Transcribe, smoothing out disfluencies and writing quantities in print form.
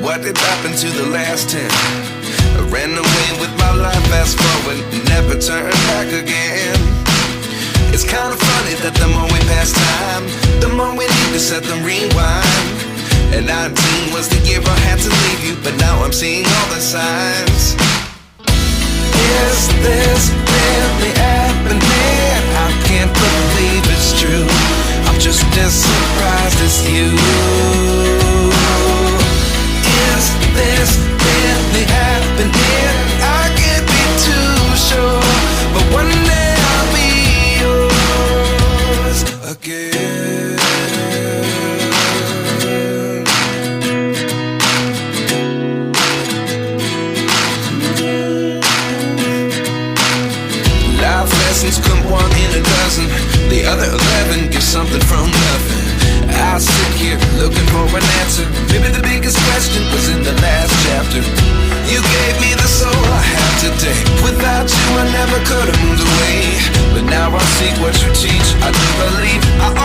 what did happen to the last 10? I ran away with my life, fast forward, never turn back again. It's kind of funny that the more we pass time, the more we need to set the rewind. And 19 was the year I had to leave you, but now I'm seeing all the signs. Is this really happening? I can't believe it's true. I'm just as surprised as you. Is this really happening? I can't be too sure, but one day I'll be yours again. Life lessons come one in a dozen. The other 11 get something from nothing. I sit here looking for an answer. Maybe the biggest question was in the last chapter. You gave me the soul I have today. Without you I never could have moved away. But now I see what you teach. I do believe I